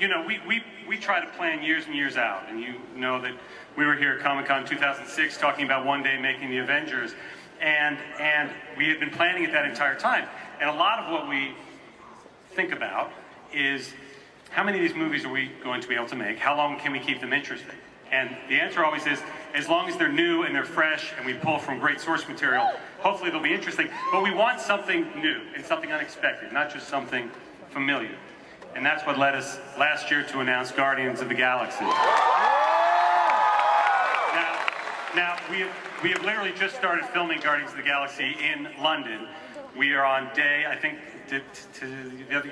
you know, we try to plan years and years out, and you know that we were here at Comic-Con 2006 talking about one day making the Avengers, and we had been planning it that entire time. And a lot of what we think about is how many of these movies are we going to be able to make? How long can we keep them interesting? And the answer always is, as long as they're new and they're fresh and we pull from great source material, hopefully they'll be interesting. But we want something new and something unexpected, not just something familiar. And that's what led us last year to announce Guardians of the Galaxy. Now we have literally just started filming Guardians of the Galaxy in London. We are on day, I think,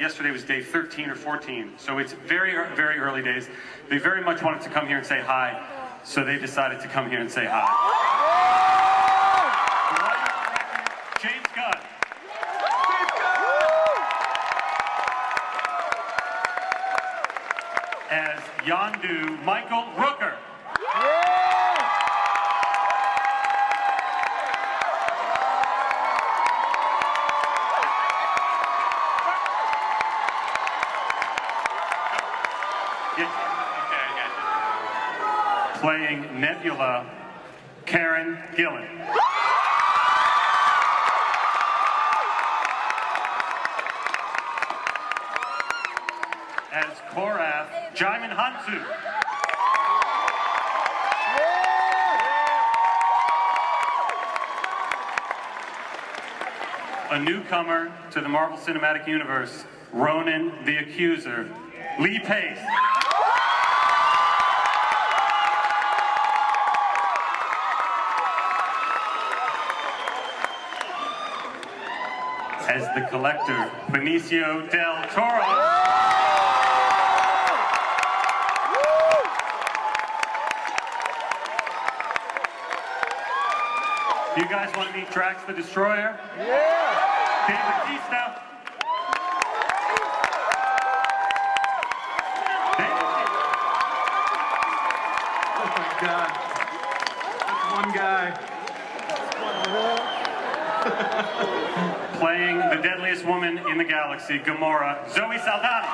yesterday was day 13 or 14, so it's very, very early days. They very much wanted to come here and say hi, so they decided to come here and say hi. James Gunn. As Yondu Michael Rooker. Playing Nebula, Karen Gillan. As Korath, Jaimin Hansu. A newcomer to the Marvel Cinematic Universe, Ronan the Accuser, Lee Pace. As the Collector, Benicio del Toro. You guys want to meet Drax the Destroyer? Yeah! Dave Bautista. Oh my God. That's one guy. Playing the deadliest woman in the galaxy, Gamora, Zoe Saldana.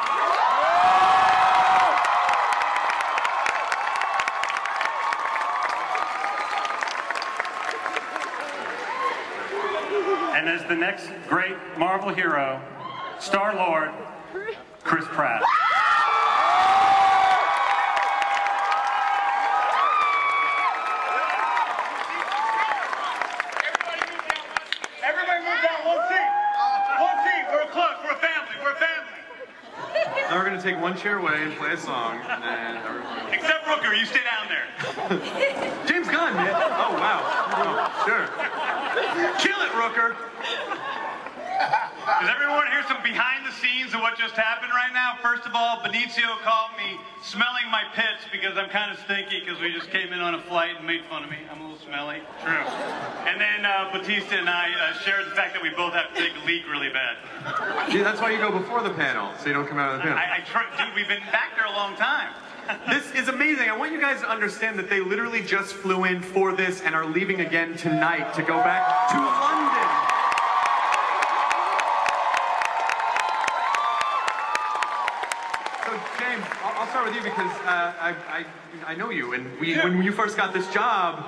And as the next great Marvel hero, Star-Lord, Chris Pratt. Now we're going to take one chair away and play a song, and then everyone... Except Rooker, you stay down there. James Gunn, man. Oh, wow. Oh, sure. Kill it, Rooker. Does everyone hear some behind the scenes of what just happened right now? First of all, Benicio called me smelling my pits because I'm kind of stinky because we just came in on a flight and made fun of me. I'm a little smelly. True. And then Bautista and I shared the fact that we both have to take a leak really bad. Yeah, that's why you go before the panel, so you don't come out of the panel. Dude, we've been back there a long time. This is amazing. I want you guys to understand that they literally just flew in for this and are leaving again tonight to go back to London. So James, I'll start with you because I know you, and when you first got this job,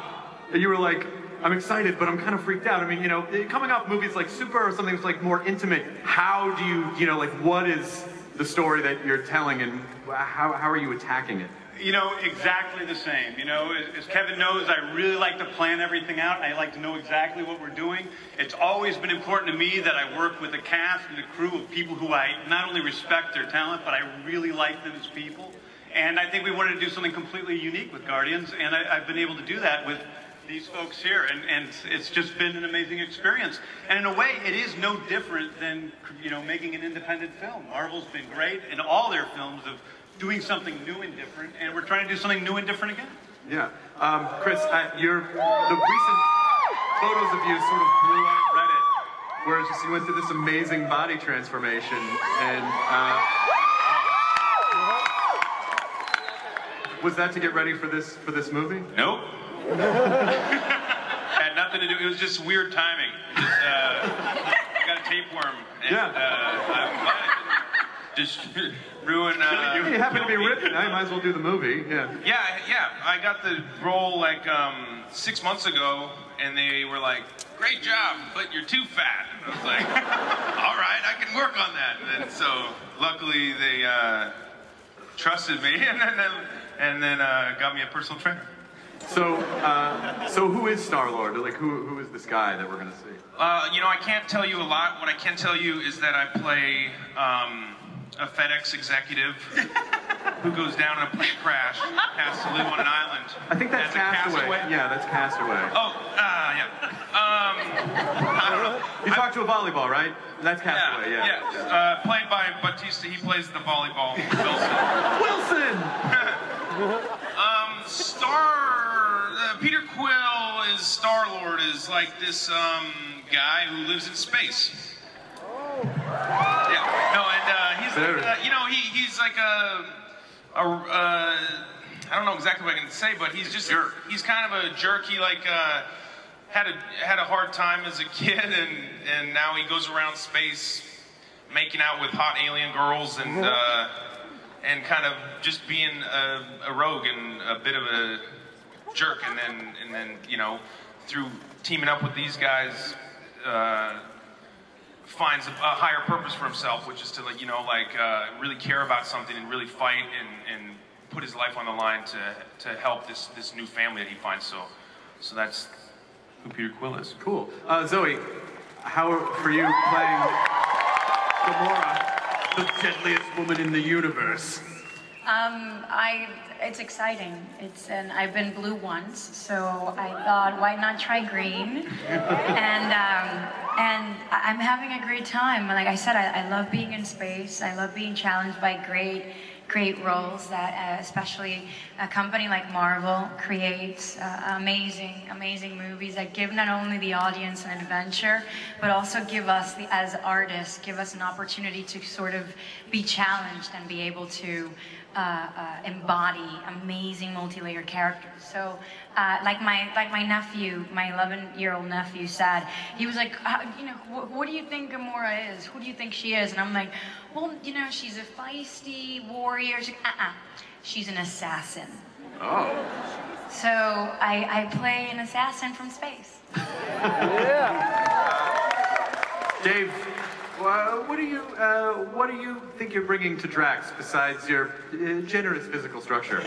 you were like, I'm excited, but I'm kind of freaked out. I mean, you know, coming off movies like Super or something that's like more intimate, how do you know, like what is the story that you're telling and how are you attacking it? You know, exactly the same. You know, as Kevin knows, I really like to plan everything out. I like to know exactly what we're doing. It's always been important to me that I work with a cast and a crew of people who I not only respect their talent, but I really like them as people. And I think we wanted to do something completely unique with Guardians, and I've been able to do that with these folks here, and it's just been an amazing experience. And in a way, it is no different than, you know, making an independent film. Marvel's been great in all their films of doing something new and different, and we're trying to do something new and different again. Yeah. Chris, the recent photos of you sort of blew up Reddit, where it's just you went through this amazing body transformation, and was that to get ready for this movie? Nope. Had nothing to do. It was just weird timing. Just, got a tapeworm. And, yeah. just ruin. You happen to be written. I might as well do the movie. Yeah. Yeah. I got the role like 6 months ago, and they were like, "Great job, but you're too fat." And I was like, "All right, I can work on that." And so luckily they trusted me, and then got me a personal trainer. So who is Star-Lord? Like, who is this guy that we're gonna see? You know, I can't tell you a lot. What I can tell you is that I play a FedEx executive who goes down in a plane crash, has to live on an island. I think that's Castaway. Yeah, that's Castaway. Oh, yeah. I don't know. You talked to a volleyball, right? That's Castaway. Yeah. Played by Batista. He plays the volleyball. Wilson. Peter Quill is Star-Lord, is like this guy who lives in space. Yeah, no, and he's like, you know, he's like I don't know exactly what I can say, but he's just he's kind of a jerk. He like had a hard time as a kid, and now he goes around space making out with hot alien girls and kind of just being a rogue and a bit of a jerk, and then you know, through teaming up with these guys, finds a higher purpose for himself, which is to, like, you know, like really care about something and really fight and put his life on the line to help this new family that he finds. So that's who Peter Quill is. Cool. Zoe, how for you playing Gamora, the deadliest woman in the universe? It's exciting. I've been blue once, so I thought, why not try green? And I'm having a great time. Like I said, I love being in space. I love being challenged by great roles that, especially a company like Marvel creates amazing movies that give not only the audience an adventure, but also give us, as artists, give us an opportunity to sort of be challenged and be able to embody amazing multi-layered characters. So, like my nephew, my 11-year-old nephew said, he was like, you know, what do you think Gamora is? Who do you think she is? And I'm like, well, you know, she's a feisty warrior. She's like, she's an assassin. Oh. So I play an assassin from space. Dave, what do you think you're bringing to Drax besides your generous physical structure?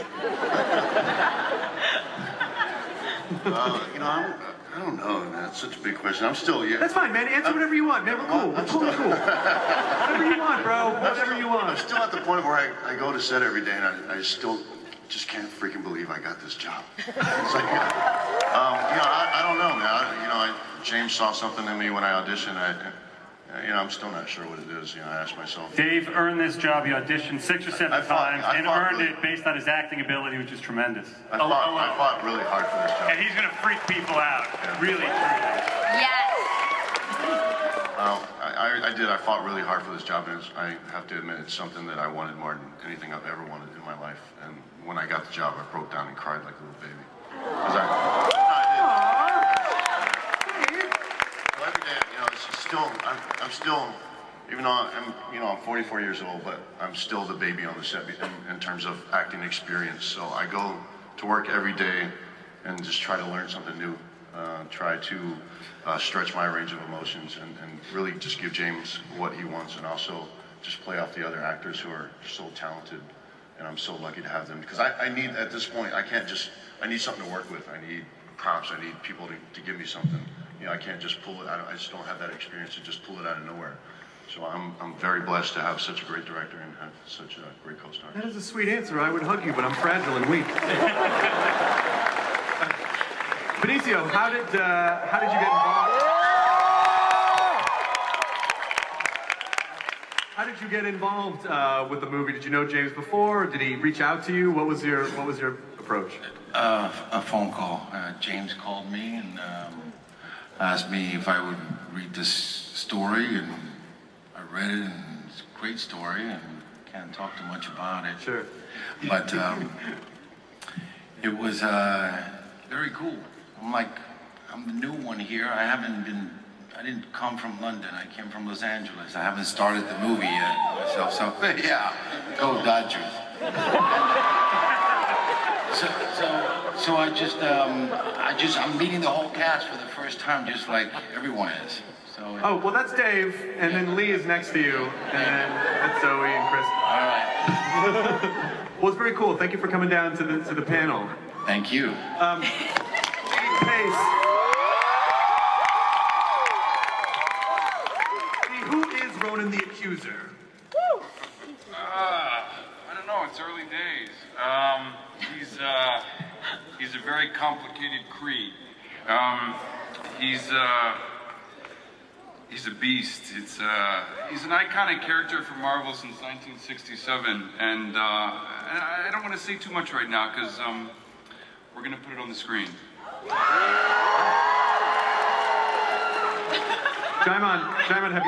You know, I don't know, man. It's such a big question. I'm still, yeah. That's fine, man. Answer whatever you want, man. We're cool. We're cool. Whatever you want, bro. Whatever you want. I'm still at the point where I go to set every day and I still just can't freaking believe I got this job. It's like, you know, I don't know, man. James saw something in me when I auditioned. You know, I'm still not sure what it is. You know, I asked myself. Dave earned this job. He auditioned 6 or 7 times and earned it based on his acting ability, which is tremendous. I fought really hard for this job. And he's going to freak people out. Yeah. Really, truly. Yes. I did. I fought really hard for this job, and I have to admit, it's something that I wanted more than anything I've ever wanted in my life. And when I got the job, I broke down and cried like a little baby. Every day, you know, it's still, I'm still, even though I'm 44 years old, but I'm still the baby on the set in terms of acting experience. So I go to work every day and just try to learn something new, try to stretch my range of emotions and really just give James what he wants, and also just play off the other actors who are so talented. And I'm so lucky to have them, because I need, at this point, I need something to work with. I need props. I need people to give me something. You know, I can't just pull it out. I just don't have that experience to just pull it out of nowhere. So I'm very blessed to have such a great director and have such a great co-star. That is a sweet answer. I would hug you, but I'm fragile and weak. Benicio, how did you get involved? How did you get involved with the movie? Did you know James before? Did he reach out to you? What was your approach? A phone call. James called me and asked me if I would read this story, and I read it, and it's a great story, and can't talk too much about it. Sure. But it was very cool. I'm the new one here. I I didn't come from London. I came from Los Angeles. I haven't started the movie yet myself. So yeah, go Dodgers. So I'm meeting the whole cast for the first time, just like everyone is. So. Oh, well, that's Dave, and then Lee is next to you, and then that's Zoe and Chris. All right. Well, it's very cool. Thank you for coming down to the panel. Thank you. Pace. Who is Ronan the Accuser? I don't know. It's early days. He's a very complicated creed. He's a beast. He's an iconic character for Marvel since 1967, and I don't want to say too much right now because we're gonna put it on the screen. Jaimon, have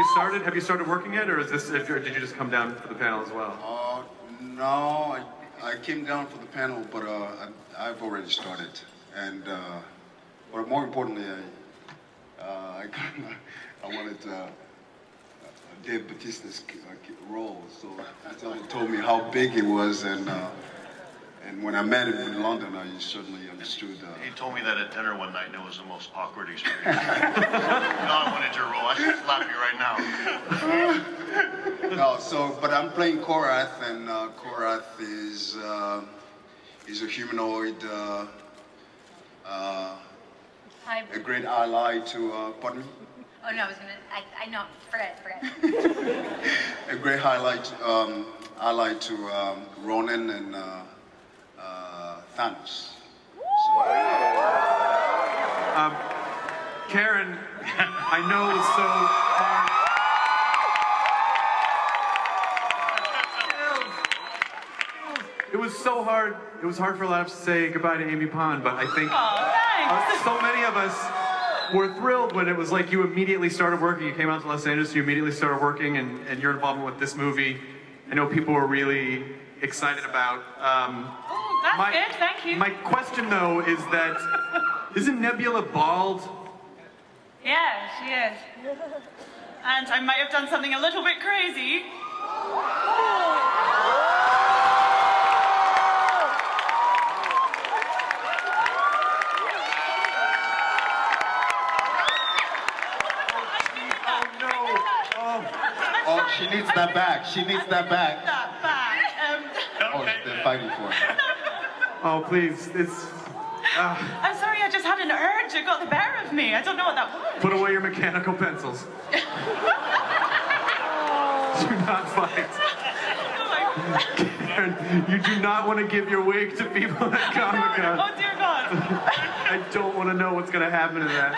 you started working yet, or is this? Did you just come down for the panel as well? No, I came down for the panel, but I've already started, and but more importantly, I wanted Dave Bautista's role, so he told me how big it was, and when I met him in London, I certainly understood. He told me that at dinner one night, and it was the most awkward experience. I wanted your role. I should slap you right now. No, but I'm playing Korath, and Korath is a humanoid, a great ally to, pardon me? Oh no, I know, forget. A great ally to Ronan and Thanos. Karen, I know it was so hard. It was so hard. It was hard for a lot of us to say goodbye to Amy Pond, but I think so many of us were thrilled when it was like you immediately started working. You came out to Los Angeles, you immediately started working, and your involvement with this movie, I know people were really excited about. That's good, thank you. My question, though, is that, isn't Nebula bald? Yeah, she is. And I might have done something a little bit crazy. Oh, she needs that back. She needs that back. That back. Oh, they're fighting for it. Oh, please, it's... I'm sorry, I just had an urge. It got the better of me. I don't know what that was. Put away your mechanical pencils. Do not fight. Karen, you do not want to give your wig to people at Comic-Con. Oh, dear God. I don't want to know what's going to happen to that.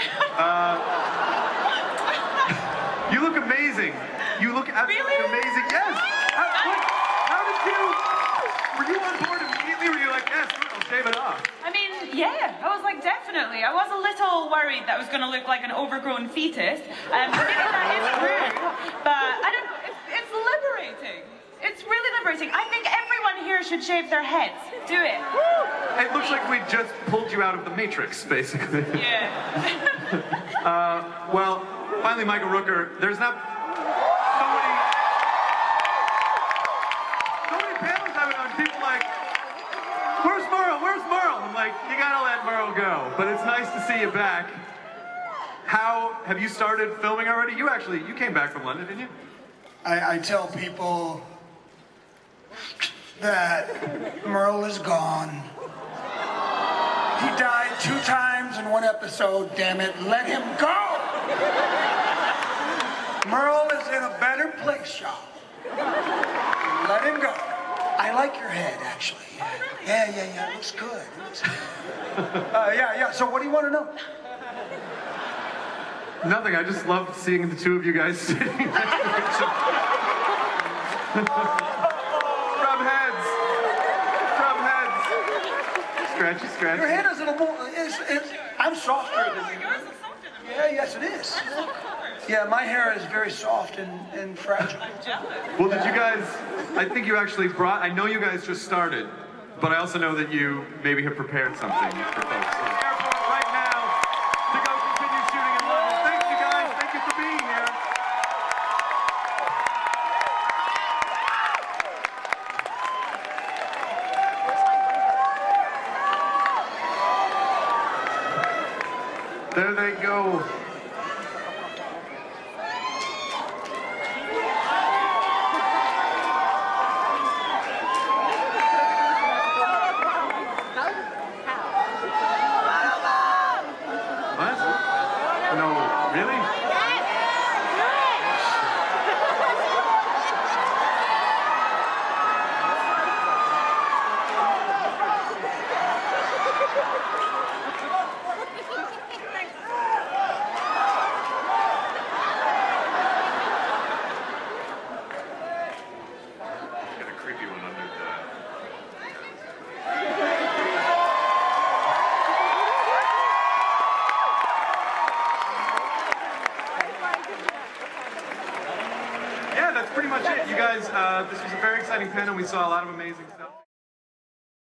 You look amazing. You look absolutely amazing. Yes. How did you? Were you on board immediately? Were you like, yes, I'll shave it off? I mean, yeah. I was like, definitely. I was a little worried that I was going to look like an overgrown fetus. Maybe that is true. But I don't know. It's liberating. It's really liberating. I think everyone here should shave their heads. Do it. It looks like we just pulled you out of the Matrix, basically. Yeah. Well, finally, Michael Rooker, there's not so many panels having on people like, where's Merle? Where's Merle? I'm like, you gotta let Merle go. But it's nice to see you back. How, have you started filming already? You came back from London, didn't you? I tell people that Merle is gone. He died 2 times in 1 episode, damn it. Let him go! Merle is in a better place, y'all. Let him go. I like your head, actually. Yeah, it looks good. Yeah, so what do you want to know? Nothing, I just love seeing the two of you guys sitting next to each other. Rub heads. Scratchy. Your head is a little more, I'm softer than you. Yeah, yes it is. Yeah, my hair is very soft and fragile. Well, did you guys, I think you actually brought, I know you guys just started, but I also know that you maybe have prepared something for folks. Airport right now to go continue shooting in London. Thank you guys, thank you for There they go. What? No, really? Got a creepy one under the... Yeah, that's pretty much it. You guys, this was a very exciting panel. We saw a lot of amazing stuff.